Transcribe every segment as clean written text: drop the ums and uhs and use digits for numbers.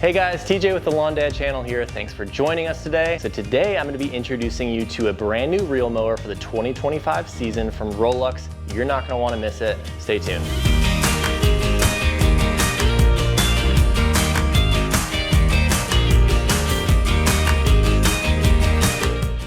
Hey guys, TJ with the Lawn Dad channel here. Thanks for joining us today. So today I'm going to be introducing you to a brand new reel mower for the 2025 season from Rolux. You're not going to want to miss it. Stay tuned.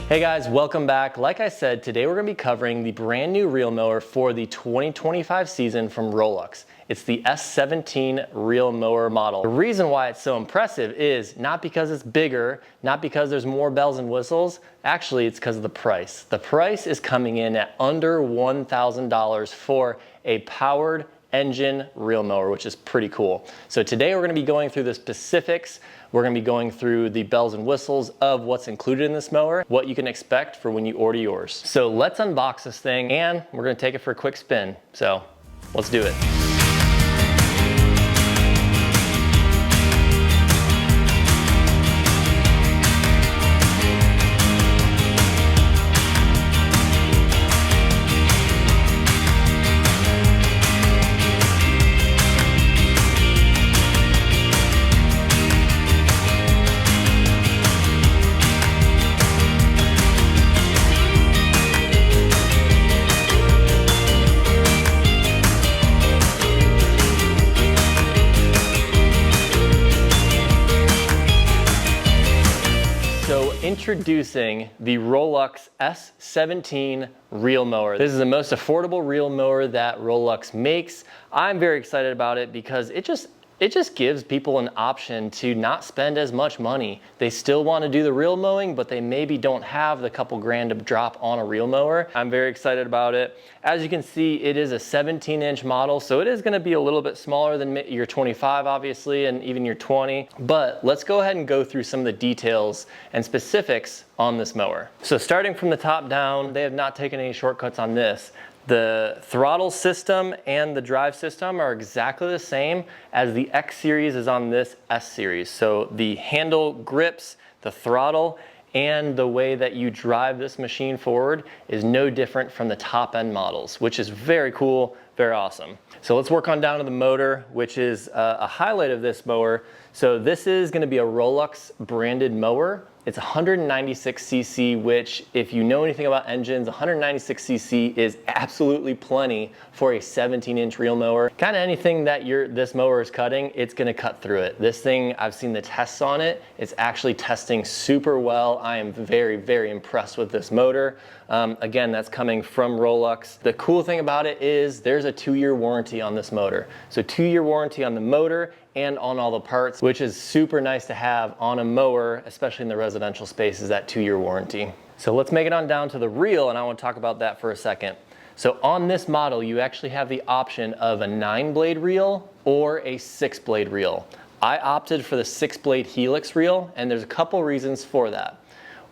Hey guys, welcome back. Like I said, today we're going to be covering the brand new reel mower for the 2025 season from Rolux. It's the S17 reel mower model. The reason why it's so impressive is not because it's bigger, not because there's more bells and whistles. Actually, it's because of the price. The price is coming in at under $1,000 for a powered engine reel mower, which is pretty cool. So today we're going to be going through the specifics. We're going to be going through the bells and whistles of what's included in this mower, what you can expect for when you order yours. So let's unbox this thing and we're going to take it for a quick spin. So let's do it. Introducing the Rolux S17 reel mower. This is the most affordable reel mower that Rolux makes. I'm very excited about it because it just gives people an option to not spend as much money. They still want to do the reel mowing, but they maybe don't have the couple grand to drop on a reel mower. I'm very excited about it. As you can see, it is a 17-inch model, so it is going to be a little bit smaller than your 25, obviously, and even your 20. But let's go ahead and go through some of the details and specifics on this mower. So starting from the top down, they have not taken any shortcuts on this. The throttle system and the drive system are exactly the same as the X series is on this S series. So the handle grips, the throttle, and the way that you drive this machine forward is no different from the top end models, which is very cool, very awesome. So let's work on down to the motor, which is a highlight of this mower. So this is going to be a Rolux branded mower. It's 196cc, which if you know anything about engines, 196cc is absolutely plenty for a 17-inch reel mower. Kind of anything that this mower is cutting, it's gonna cut through it. This thing, I've seen the tests on it. It's actually testing super well. I am very, very impressed with this motor. Again, that's coming from Rolux. The cool thing about it is there's a 2-year warranty on this motor. So 2-year warranty on the motor and on all the parts, which is super nice to have on a mower, especially in the residential space, is that 2-year warranty. So let's make it on down to the reel, and I want to talk about that for a second. So on this model, you actually have the option of a 9-blade reel or a 6-blade reel. I opted for the 6-blade helix reel, and there's a couple reasons for that.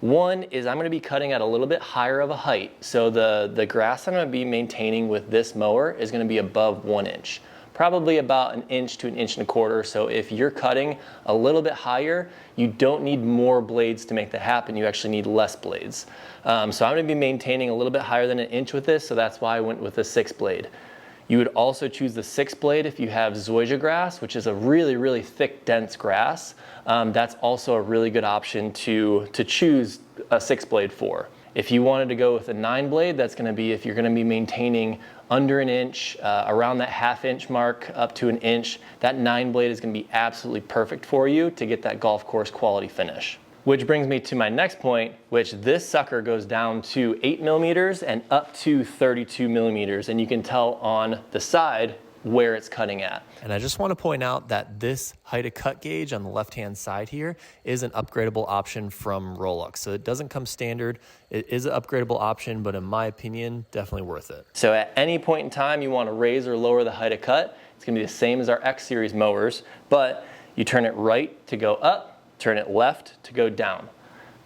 One is I'm going to be cutting at a little bit higher of a height. So the grass I'm going to be maintaining with this mower is going to be above 1 inch. Probably about 1 inch to 1.25 inches. So if you're cutting a little bit higher, you don't need more blades to make that happen. You actually need less blades. So I'm going to be maintaining a little bit higher than 1 inch with this, so that's why I went with the 6-blade. You would also choose the 6-blade if you have zoysia grass, which is a really, really thick, dense grass. That's also a really good option to choose a 6-blade for. If you wanted to go with a 9-blade, that's going to be if you're going to be maintaining under 1 inch, around that 1/2 inch mark up to 1 inch, that 9-blade is going to be absolutely perfect for you to get that golf course quality finish. Which brings me to my next point, which this sucker goes down to 8 millimeters and up to 32 millimeters, and you can tell on the side where it's cutting at. And I just want to point out that this height of cut gauge on the left-hand side here is an upgradable option from Rolux. So it doesn't come standard. It is an upgradable option, but in my opinion, definitely worth it. So at any point in time you want to raise or lower the height of cut, it's going to be the same as our X series mowers, but you turn it right to go up, turn it left to go down.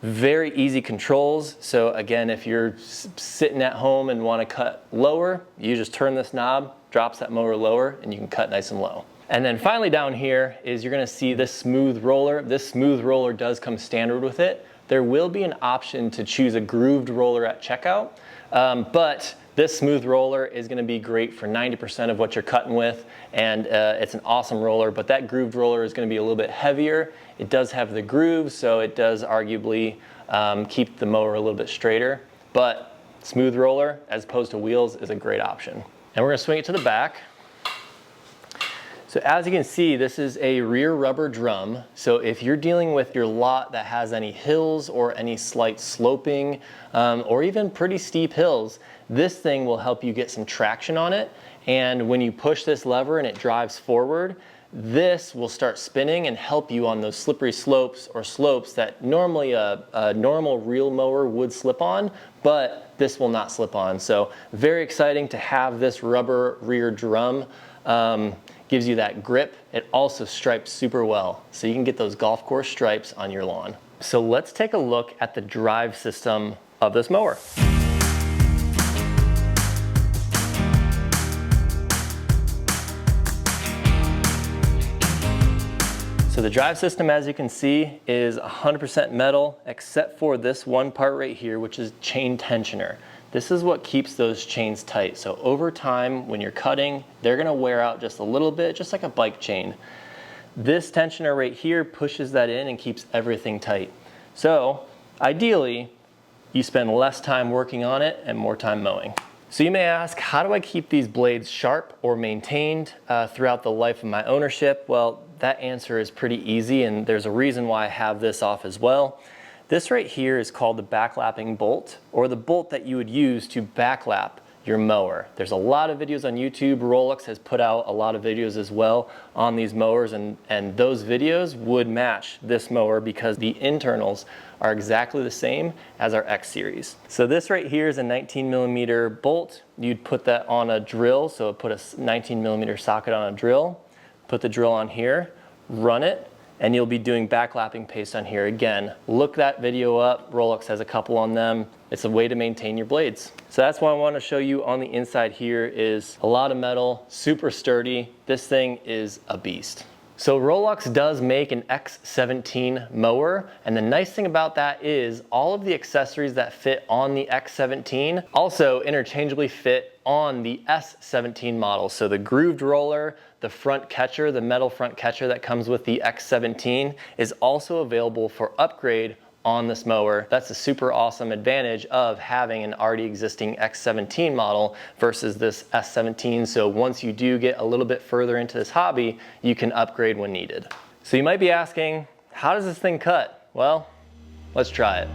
Very easy controls. So again, if you're sitting at home and want to cut lower, you just turn this knob, drops that mower lower, and you can cut nice and low. And then finally down here is you're going to see this smooth roller. This smooth roller does come standard with it. There will be an option to choose a grooved roller at checkout, but This smooth roller is gonna be great for 90% of what you're cutting with, and it's an awesome roller, but that grooved roller is gonna be a little bit heavier. It does have the grooves, so it does arguably keep the mower a little bit straighter, but smooth roller, as opposed to wheels, is a great option. And we're gonna swing it to the back. So as you can see, this is a rear rubber drum. So if you're dealing with your lot that has any hills or any slight sloping, or even pretty steep hills, this thing will help you get some traction on it. And when you push this lever and it drives forward, this will start spinning and help you on those slippery slopes or slopes that normally a normal reel mower would slip on, but this will not slip on. So very exciting to have this rubber rear drum. Gives you that grip. It also stripes super well, so you can get those golf course stripes on your lawn. So let's take a look at the drive system of this mower. So the drive system, as you can see, is 100% metal, except for this one part right here, which is chain tensioner. This is what keeps those chains tight. So over time, when you're cutting, they're gonna wear out just a little bit, just like a bike chain. This tensioner right here pushes that in and keeps everything tight. So ideally, you spend less time working on it and more time mowing. So you may ask, how do I keep these blades sharp or maintained throughout the life of my ownership? Well, that answer is pretty easy, and there's a reason why I have this off as well. This right here is called the backlapping bolt, or the bolt that you would use to backlap your mower. There's a lot of videos on YouTube. Rolux has put out a lot of videos as well on these mowers, and those videos would match this mower because the internals are exactly the same as our X series. So this right here is a 19mm bolt. You'd put that on a drill, so put a 19mm socket on a drill, put the drill on here, run it, and you'll be doing backlapping paste on here. Again, look that video up. Rolux has a couple on them. It's a way to maintain your blades. So that's what I want to show you on the inside here is a lot of metal, super sturdy. This thing is a beast. So Rolux does make an s17 mower, and the nice thing about that is all of the accessories that fit on the s17 also interchangeably fit on the s17 model. So the grooved roller, the front catcher, the metal front catcher that comes with the s17 is also available for upgrade on this mower. That's a super awesome advantage of having an already existing s17 model versus this s17. So once you do get a little bit further into this hobby, you can upgrade when needed. So you might be asking, how does this thing cut? Well, let's try it.